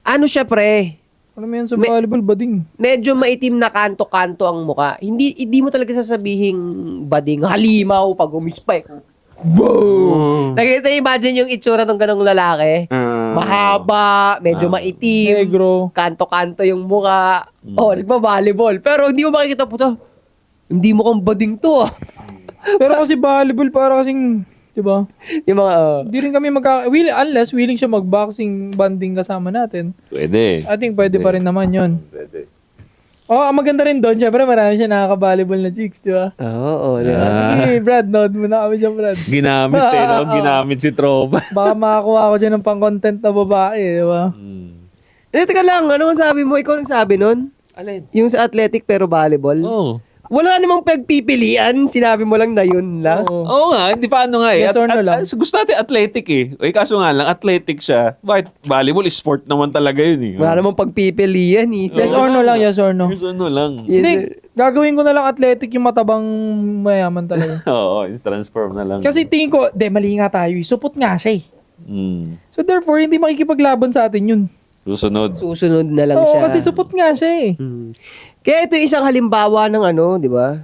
ano siya pre? Ano mo yan sa volleyball, bading? Medyo maitim na kanto-kanto ang muka. Hindi mo talaga sasabihing bading halimaw pag umispike. Boom! Imagine yung itsura ng ganong lalaki. Mahaba, medyo maitim. Negro. Kanto-kanto yung muka. Oh, nagba-volleyball. Pero hindi mo makikita po to. Hindi mo kang bading to. Pero kasi volleyball, para kasing, di ba? Yung mga, Hindi rin kami unless willing siya mag-boxing banding kasama natin. Pwede. I think pwede pa rin naman yon. Pwede. Oh, ang maganda rin doon, syempre marami siya nakaka-volleyball na chicks, di ba? Oo, di ba? Sige, Brad, nod muna kami dyan, Brad. Ginamit no? Ginamit si Tropa. Baka makakuha ko dyan ng pang-content na babae, di ba? Teka lang, ano sabi mo? Ikaw nagsabi nun? Alin? Yung sa athletic pero volleyball? Oo. Wala namang pagpipilian. Sinabi mo lang na yun lang. Oo. Oo nga, hindi pa ano nga Yes or no lang? gusto natin athletic kaso nga lang, athletic siya. Bakit? Volleyball, sport naman talaga yun Wala namang pagpipilian eh. Yes or no lang, yes or no? Here's ano lang. Yes, Hindi, sir. gagawin ko na lang athletic yung matabang mayaman talaga. Oo, transform na lang. Kasi tingin ko, mali nga tayo, supot nga siya So therefore, hindi makikipaglaban sa atin yun. Susunod. Susunod na lang Oo, siya. kasi supot nga siya Kaya ito isang halimbawa ng ano, di ba?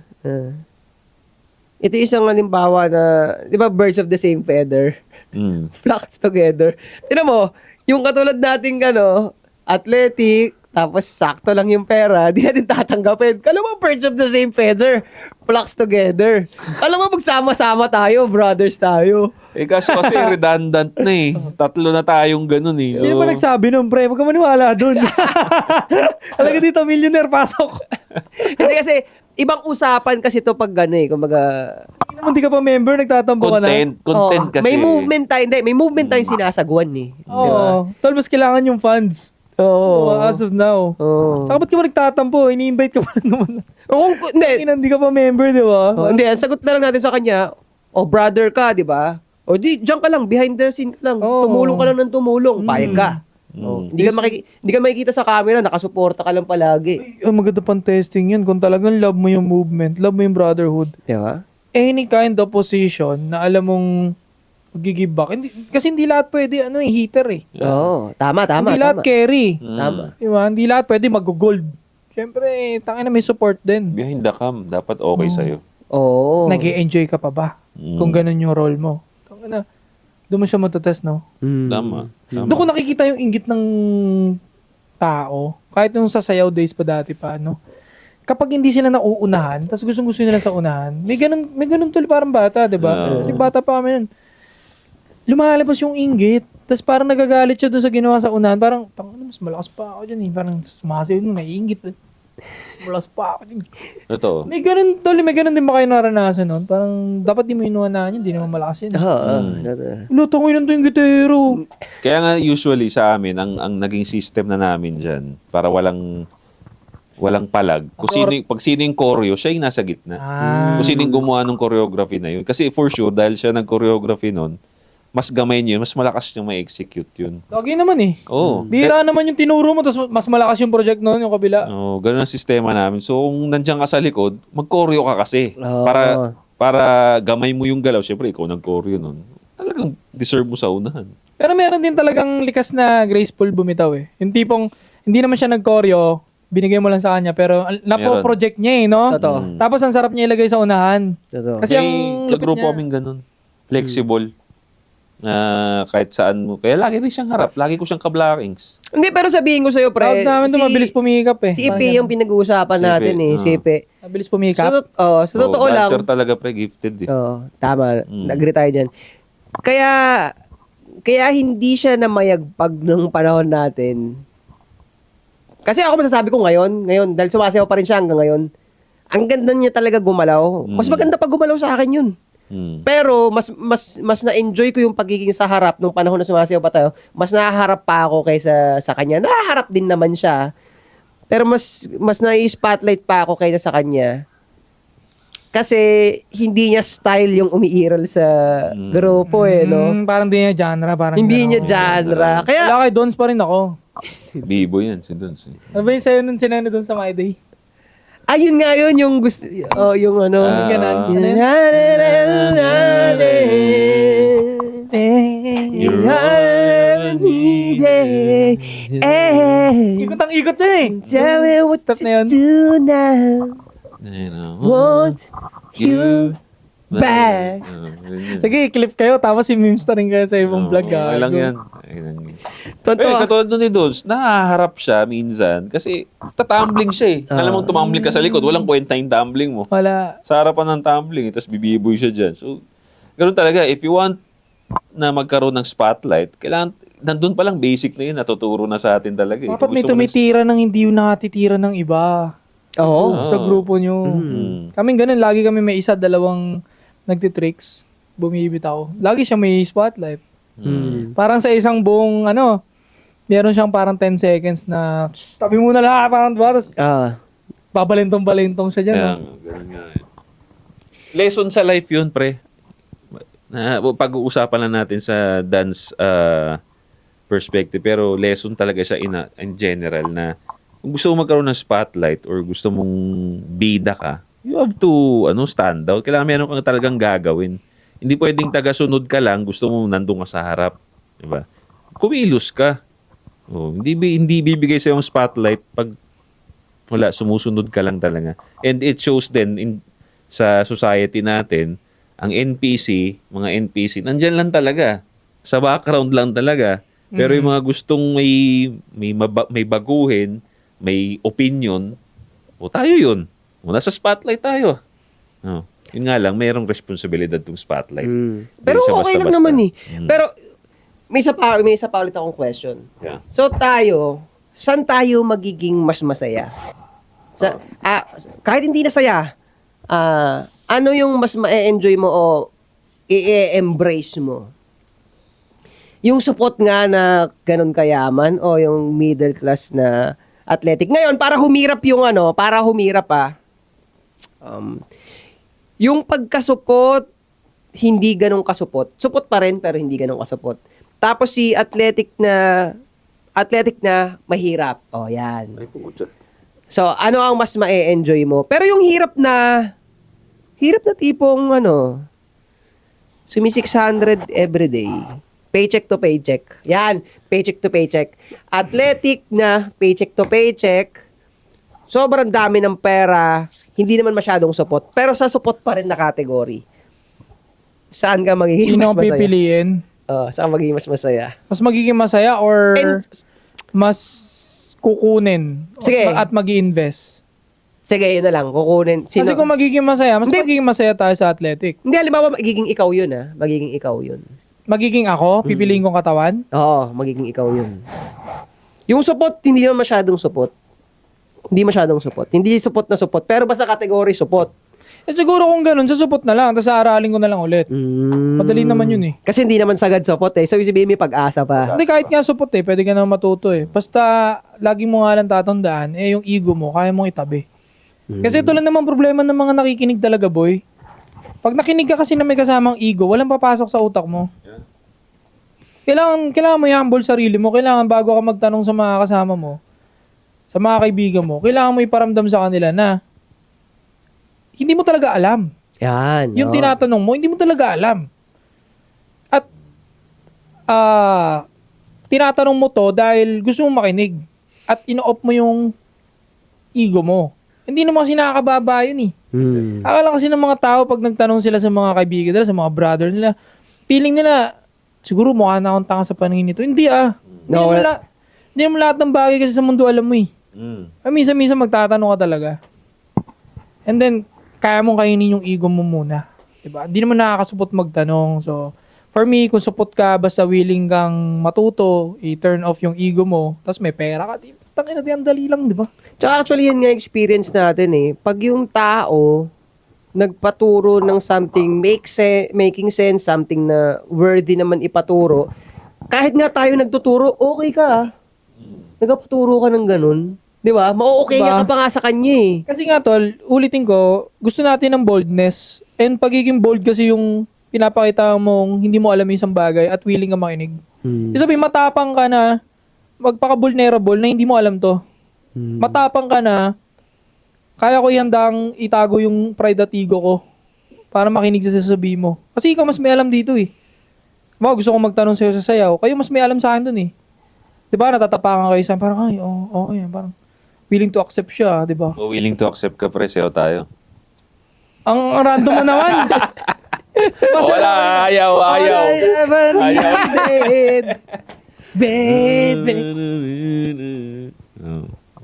Ito isang halimbawa na, di ba, birds of the same feather. Flocks together. Tignan mo, yung katulad nating athletic, tapos sakto lang yung pera, di natin tatanggapin. Kala mo, birds of the same feather, flocks together. Kala mo, magsama-sama tayo, brothers tayo. Kaso kasi redundant na Tatlo na tayong ganun Sino ba nagsabi nun, pre? Huwag ka maniwala dun. Talaga dito, millionaire, pasok. Hindi kasi, ibang usapan kasi to pag kumbaga, Hindi naman di ka pa member, nagtatampo ka na. Content kasi. may movement tayong sinasagwan eh. Oo. Tol, mas kailangan yung funds. Oo. As of now. Oo. Saka ba't ka ba nagtatampo? Ini-invite ka pa lang naman. Hindi. Hindi ka pa member, di ba? Hindi, ang sagot na lang natin sa kanya, brother ka, di ba? O diyan ka lang, behind the scene ka lang. Oo. Tumulong ka lang ng tumulong. Payag ka. Hindi ka makikita sa camera, nakasuporta ka lang palagi. Ay, maganda pang testing yun. Kung talagang love mo yung movement, love mo yung brotherhood, Di ba? any kind of position na alam mong mag-give back. Kasi hindi lahat pwede, heater Oo. Tama. Hindi lahat carry. Tama. Diba? Hindi lahat pwede mag-gold. Siyempre, tangina may support din. Behind the cam, dapat okay sa'yo. Oo. Nag-e-enjoy ka pa ba? Kung ganun yung role mo. Tangina, doon mo siya matatest, no? Tama. Doon ko nakikita yung inggit ng tao, kahit yung sa sayaw days pa dati pa, no? Kapag hindi sila nauunahan, tapos gustong-gusto nila sa unahan, may ganun tuloy parang bata, di ba? Kasi bata pa kami nun. Lumalabas yung inggit, tapos parang nagagalit siya doon sa ginawa sa unahan, parang, mas malakas pa ako dyan parang sumasayaw nung naiingit. Malakas pa ako dyan. Totoo. May ganun din ba kayo naranasan nun? Parang dapat di mo inuunahan yun, di naman malakas yun. Oo. Luto ko yun to yung gitero. Kaya nga usually sa amin, ang naging system na namin dyan, para walang palag. Pag sino yung choreo, siya yung nasa gitna. Kung sino yung gumawa ng choreography na yun. Kasi for sure, dahil siya nag-choreography nun, mas gamay niyo, mas malakas niyang ma-execute yun. Lagi naman Oo. Bira naman yung tinuro mo, tapos mas malakas yung project noon, yung kabila. Oo, ganun ang sistema namin. So, kung nandiyan ka sa likod, mag-choreo ka kasi. Oo. Para gamay mo yung galaw. Siyempre, ikaw nag-choreo nun. Talagang deserve mo sa unahan. Pero meron din talagang likas na graceful bumitaw eh. Yung tipong, hindi naman siya nag-choreo, binigay mo lang sa kanya, pero napo-project niya eh, no? Totoo. Tapos ang sarap niya ilagay sa unahan. Totoo. Kasi ang lupit kagrupo niya. kaming ganun. Flexible. Kahit saan mo. Kaya lagi rin siyang harap. Lagi ko siyang kablockings. Hindi, pero sabihin ko sa'yo, Proud pre, namin doon, mabilis pumikap eh. si Parang Ipe yung ganun. pinag-uusapan Si natin Ipe, eh, si Ipe. Mabilis pumikap. Sa totoo lang, Dancer talaga pre, gifted eh. tama, nag-agree tayo dyan. Kaya hindi siya namayagpag nung panahon natin. Kasi ako masasabi ko ngayon, dahil sumasayaw pa rin siya hanggang ngayon, ang ganda niya talaga gumalaw. Mas maganda pag gumalaw sa akin yun. Pero mas na-enjoy ko yung pagiging sa harap nung panahon na sumasayaw pa tayo. Mas nahaharap pa ako kaysa sa kanya. Nahaharap din naman siya. Pero mas nai-spotlight pa ako kaysa sa kanya. Kasi hindi niya style yung umiiral sa grupo eh, no? Parang hindi niya genre. Parang Hindi gano'n. niya genre. Kaya, Wala kay Dons pa rin ako. Bibo yan, si Dons. Ano ba yung sayo nun sinano doon sa My Day? ayun nga yun, yung gusto, yung ano. Ah. Ganon. Ikot ang ikot yun eh. Tell me what Stop to na yun. do now. You know, Want you back. Sige, clip kayo. Tapos i-memes rin kayo sa ibang vlog. Okay lang gago. yan. Okay lang yan. Totoo. Katulad nun ni Dons, nahaharap siya minsan kasi tatumbling siya eh. Alam mo, tumambling ka sa likod, walang kwenta yung tumbling mo. Wala. Sa harapan ng tumbling, tapos bibiboy siya dyan. So, ganoon talaga. If you want na magkaroon ng spotlight, kailangan, nandun pa lang basic na yun, natuturo na sa atin talaga eh. Dapat may Gusto mo tumitira ng hindi yung nakatitira ng iba. Oo. Sa grupo nyo. Kaming ganun, lagi kami may isa, dalawang nagtitricks, bumibitaw. Lagi siya may spotlight. Parang sa isang buong, meron siyang parang 10 seconds na, tabi mo na lahat, parang diba? Tapos, babalintong-balintong siya dyan. Kaya, no? ganun nga eh. Lesson sa life yun, pre. Pag-uusapan lang natin sa dance perspective, pero lesson talaga siya in general na kung gusto mo magkaroon ng spotlight or gusto mong bida ka, you have to stand out. Kailangan meron kang talagang gagawin. Hindi pwedeng taga-sunod ka lang, gusto mo nandun ka sa harap. Diba? Kumilos ka. Hindi bibigay sa yung spotlight pag wala, sumusunod ka lang talaga. And it shows din sa society natin, ang NPC, mga NPC, nandyan lang talaga. Sa background lang talaga. Pero yung mga gustong may baguhin, may opinion, tayo yun. Nasa spotlight tayo. Yun nga lang, mayroong responsibilidad tong spotlight. Hindi Pero siya okay lang basta-basta. naman eh. Pero, may isa pa ulit akong question. Yeah. So tayo, saan tayo magiging mas masaya? Kahit hindi na saya, ano yung mas ma-enjoy mo o i-embrace mo? Yung support nga na ganun kayaman o yung middle class na athletic? Ngayon, para humirap yung pagkasupot, hindi ganun kasupot. Supot pa rin, pero hindi ganun kasupot. Tapos si athletic na mahirap. Yan. So, ano ang mas ma-enjoy mo? Pero yung hirap na tipong sumi 600 everyday. Paycheck to paycheck. Yan, paycheck to paycheck. Athletic na paycheck to paycheck. Sobrang dami ng pera, hindi naman masyadong support. Pero sa support pa rin na category. Saan ka magiging Sino mas ang masaya? pipiliin? Saan magiging mas masaya? Mas magiging masaya or And- mas kukunin Sige. at mag-i-invest? Sige, yun na lang. Kukunin. Kasi kung magiging masaya, mas Hindi. magiging masaya tayo sa athletic. Hindi, halimbawa, magiging ikaw yun, Magiging ikaw yun. Magiging ako, pipiliin kong katawan. Oo, magiging ikaw yun. Yung support, hindi naman masyadong support. Hindi masyadong support. Hindi support na support. Pero basta category support. Siguro kung ganun, susupot na lang, tapos aaralin ko na lang ulit. Madali naman yun eh. Kasi hindi naman sagad support So, ibig sabihin may pag-asa pa. Hindi, kahit nga support pwede ka na matuto eh. Basta, lagi mo nga lang tatandaan, yung ego mo, kaya mong itabi. Kasi ito lang naman problema ng mga nakikinig talaga, boy. Pag nakinig ka kasi na may kasamang ego, walang papasok sa utak mo. Kailangan mo i-humble sarili mo. Kailangan bago ka magtanong sa mga kasama mo, sa mga kaibigan mo, kailangan mo iparamdam sa kanila na hindi mo talaga alam. Yan. Yung tinatanong mo, hindi mo talaga alam. At tinatanong mo to dahil gusto mo makinig at ino-off mo yung ego mo. Hindi naman kasi nakakababa yun eh. Akala kasi ng mga tao pag nagtanong sila sa mga kaibigan nila, sa mga brother nila, feeling nila, siguro mukha na akong tanga sa paningin nito. Hindi No, Hindi mo lahat ng bagay kasi sa mundo alam mo eh. Minsan magtatanong ka talaga. And then, kaya mong kainin yung ego mo muna. Diba? Hindi naman nakakasupot magtanong. So, for me, kung supot ka, basta willing kang matuto, i-turn off yung ego mo, tapos may pera ka, tangina, di ang dali lang, di ba? Tsaka actually, yan nga experience natin eh. Pag yung tao, nagpaturo ng something making sense, something na worthy naman ipaturo, kahit nga tayo nagtuturo, okay ka ah. Nagpaturo ka ng ganun. Di ba? Ma-okay Diba? ka pa nga sa kanya eh. Kasi nga tol, ulitin ko, gusto natin ng boldness. And pagiging bold kasi yung pinapakita mong hindi mo alam yung isang bagay at willing ka makinig. Ibig sabihin, matapang ka na, magpaka-vulnerable na hindi mo alam to. Matapang ka na, kaya ko ihandang itago yung pride at ego ko para makinig sa sasabihin mo. Kasi ikaw mas may alam dito eh. Gusto ko magtanong sa'yo sa sayaw, kayo mas may alam sa akin dun eh. Diba, natatapangan kayo sa parang, ay, okay, parang willing to accept siya, diba? O willing to accept ka, pre, sayo tayo. Ang random mo naman. Wala, ayaw. Baby.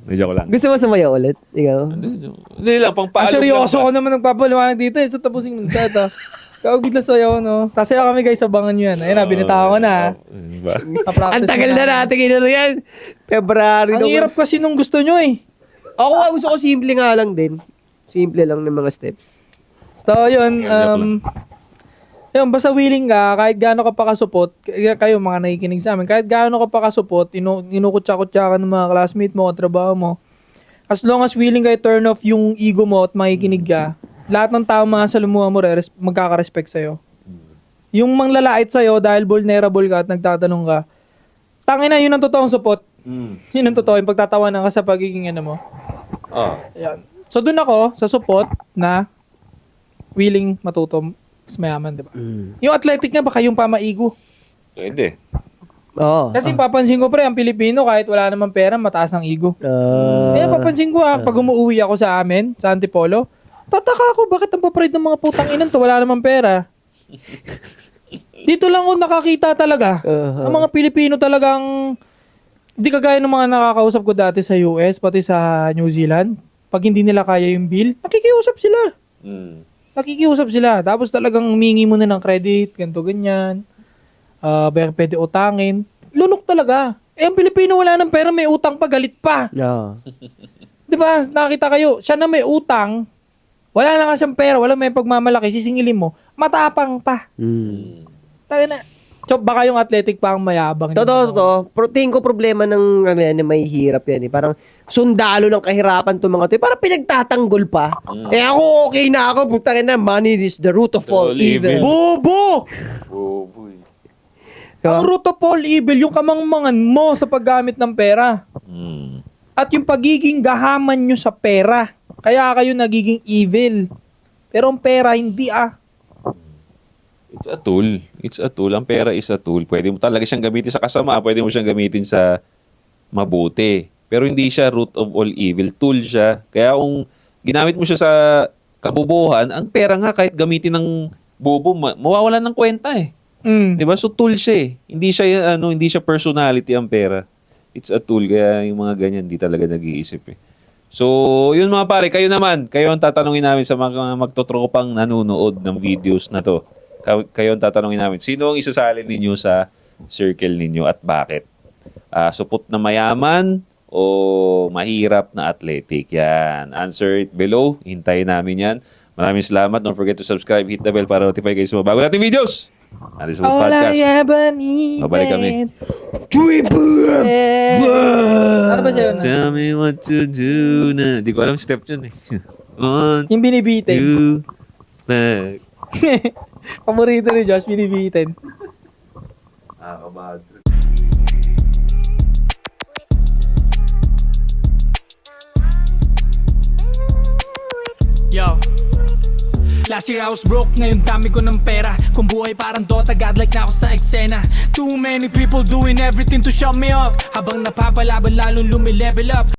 Medyo ko lang. Gusto mo sumayaw ulit? Ikaw? Hindi lang, pang paalog Seryoso lang ko naman nagpapaliwanag dito. So, tapusin mo nagset, Kawag bigla sayaw, no? Tasaya kami guys, abangan nyo yan. Ayun na, binitawa ko na. Ang tagal na natin ginano yan. February. Ang hirap kasi nung gusto nyo eh. Ako nga, gusto ko simple nga lang din. Simple lang ng mga steps. So, yun. Yun, basta willing ka, kahit gaano ka pa kasupot, kayo mga nakikinig sa amin, kahit gaano ka pa kasupot, inukutsa-kutsa ka ng mga classmate mo, trabaho mo, as long as willing ka turn off yung ego mo at makikinig ka, lahat ng tao mga salumuha mo magkaka-respect sa'yo. Yung manglalait sa'yo dahil vulnerable ka at nagtatanong ka, tangina, yun ang totoong support. Yun ang totoo, yung pagtatawanan ka sa pagiging mo. Ayan. So, dun ako, sa support na willing matuto mas mayaman, di ba? Yung athletic nga, baka yung pamaigo. Pwede. Oo. Kasi papansin ko, pre, ang Pilipino, kahit wala namang pera, mataas ang ego. Kaya papansin ko, pag umuwi ako sa amin, sa Antipolo, tataka ako, bakit ang papride ng mga putang inan to? Wala namang pera. Dito lang ako nakakita talaga. Ang mga Pilipino talagang, hindi kagaya ng mga nakakausap ko dati sa US, pati sa New Zealand. Pag hindi nila kaya yung bill, nakikiusap sila. Nakikiusap sila. Tapos talagang humingi mo na ng credit, ganito, ganyan. Pwede utangin. Lunok talaga. Ang Pilipino wala ng pera, may utang pa, galit pa. Di ba? Nakita kayo, siya na may utang, wala na nga siyang pera, wala may pagmamalaki, sisingilin mo, matapang pa. Tayo na. So, baka yung athletic pa ang mayabang. Totoo. Tingin ko problema ng may hirap yan eh. Parang sundalo ng kahirapan itong mga ito. Parang pinagtatanggol pa. Ako okay na ako. Putangin na, money is the root of all evil. Bobo! Boy. Ang root of all evil, yung kamangmangan mo sa paggamit ng pera. At yung pagiging gahaman nyo sa pera. Kaya kayo nagiging evil. Pero ang pera, hindi It's a tool. It's a tool. Ang pera is a tool. Pwede mo talaga siyang gamitin sa kasama. Pwede mo siyang gamitin sa mabuti. Pero hindi siya root of all evil. Tool siya. Kaya kung ginamit mo siya sa kabubuhan, ang pera nga kahit gamitin ng bobo, mawawalan ng kwenta eh. Diba? So tool siya eh. Hindi siya personality ang pera. It's a tool. Kaya yung mga ganyan, hindi talaga nag-iisip eh. So, yun mga pare, kayo naman. Kayo ang tatanungin namin sa mga magtotropang nanonood ng videos na to. Kayo ang tatanungin namin, sino ang isasalin ninyo sa circle ninyo at bakit? Supot na mayaman o mahirap na athletic? Yan. Answer it below. Hintayin namin yan. Maraming salamat. Don't forget to subscribe, hit the bell para notify kayo sa mga bago nating videos. This is podcast. Babalik kami. Ano ba siya? Tell me what to do na. Di ko alam step yun eh. 1, Yung binibitin. 2, back. Paborito ni Josh, binibitin. Kabad. Yo. Last year I was broke, ngayon dami ko ng pera. Kung buhay parang Dota, godlike na ako sa eksena. Too many people doing everything to shut me up. Habang napapalaban lalong lumilevel up.